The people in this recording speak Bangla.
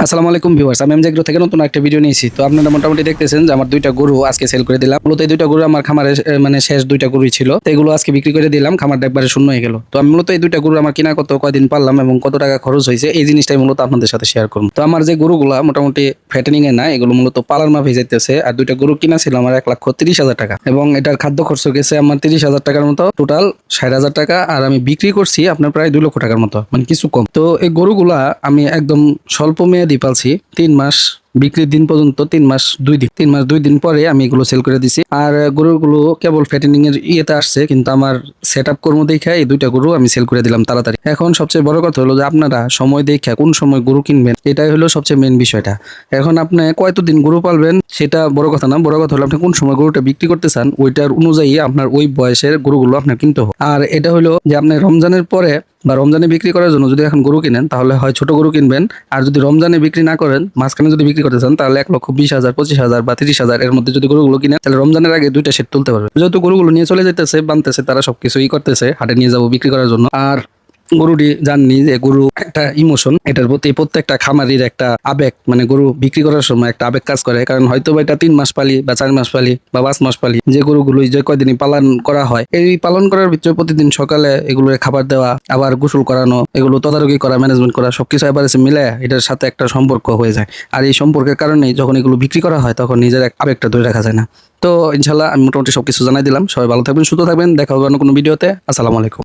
আসসালামু আলাইকুম ভিউয়ার্স, আমি এমজে এগ্রো থেকে নতুন একটা ভিডিও নিয়েছি। তো আপনারা মোটামুটি দেখতেছেন যে আমার দুইটা গরু আজকে সেল করে দিলাম। মূলত এই দুইটা গরু আমার খামারে মানে শেষ দুইটা গরুই ছিল, তো এগুলো আজকে বিক্রি করে দিলাম। খামারটা একবারে শূন্য হয়ে গেল। তো আমি মূলত এই দুইটা গরু আমার কিনা কত কয়দিন পারলাম এবং কত টাকা খরচ হয়েছে এই জিনিসটাই মূলত আপনাদের সাথে শেয়ার করবো। তো আমার যে গরুগুলা মোটামুটি ফ্যাটেনিং এ না, এগুলো মূলত পালার মাপে যাইতেছে। আর দুইটা গরু কিনা ছিল আমার 1,30,000 টাকা এবং এটার খাদ্য খরচ গেছে আমার 30,000 টাকার মতো, টোটাল 60,000 টাকা। আর আমি বিক্রি করছি আপনার প্রায় 2 লক্ষ টাকার মতো, মানে কিছু কম। তো এই গরুগুলা আমি একদম স্বল্প মেয়াদি পালছি, 3 মাস বিক্রির দিন পর্যন্ত, 3 মাস 2 দিন, 3 মাস 2 দিন পরে আমি এগুলো সেল করে দিছি। আর গরুগুলো কেবল ফ্যাটেনিং এর ইয়েতে আসছে, কিন্তু আমার সেট আপ কর্ম দেখে এই দুইটা গরু আমি সেল করে দিলাম তাড়াতাড়ি। এখন সবচেয়ে বড় কথা হলো যে আপনারা সময় দেখে কোন সময় গরু কিনবেন, এটাই হলো সবচেয়ে মেন বিষয়টা। এখন আপনি কয়তদিন গরু পালবেন সেটা বড় কথা না, বড় কথা হলো আপনি কোন সময় গরুটা বিক্রি করতে চান, ওইটার অনুযায়ী আপনার ওই বয়সের গরুগুলো আপনার কিনতে হবে। আর এটা হলো যে আপনি রমজানের পরে বা রমজানে বিক্রি করার জন্য যদি এখন গরু কিনেন, তাহলে হয় ছোট গরু কিনবেন। আর যদি রমজানে বিক্রি না করেন, মাঝখানে যদি বিক্রি করতে চান, তাহলে 1,20,000 25,000 বা 30,000 এর মধ্যে যদি গরুগুলো কিনেন, তাহলে রমজানের আগে দুইটা সেট তুলতে পারবে। যেহেতু গরুগুলো নিয়ে চলে যেতেছে, বানতেছে, তারা সবকিছু করতেছে, হাটে নিয়ে যাবো বিক্রি করার জন্য। আর গরুটি জাননি যে গরু একটা ইমোশন, এটার প্রতি প্রত্যেকটা খামারির একটা আবেগ, মানে গরু বিক্রি করার সময় একটা আবেগ কাজ করে। কারণ হয়তো বা এটা 3 মাস পালি বা 4 মাস পালি বা 5 মাস পালি, যে গরুগুলো যে কয়দিনই পালন করা হয়, এই পালন করার ভিতরে প্রতিদিন সকালে এগুলোর খাবার দেওয়া, আবার গোসল করানো, এগুলো তদারকি করা, ম্যানেজমেন্ট করা, সবকিছু এবার মিলে এটার সাথে একটা সম্পর্ক হয়ে যায়। আর এই সম্পর্কের কারণেই যখন এগুলো বিক্রি করা হয়, তখন নিজের এক আবেগটা ধরে রাখা যায় না। তো ইনশাল্লাহ আমি মোটামুটি সবকিছু জানাই দিলাম। সবাই ভালো থাকবেন, সুস্থ থাকবেন, দেখা হবে অন্য কোনো ভিডিওতে। আসসালামু আলাইকুম।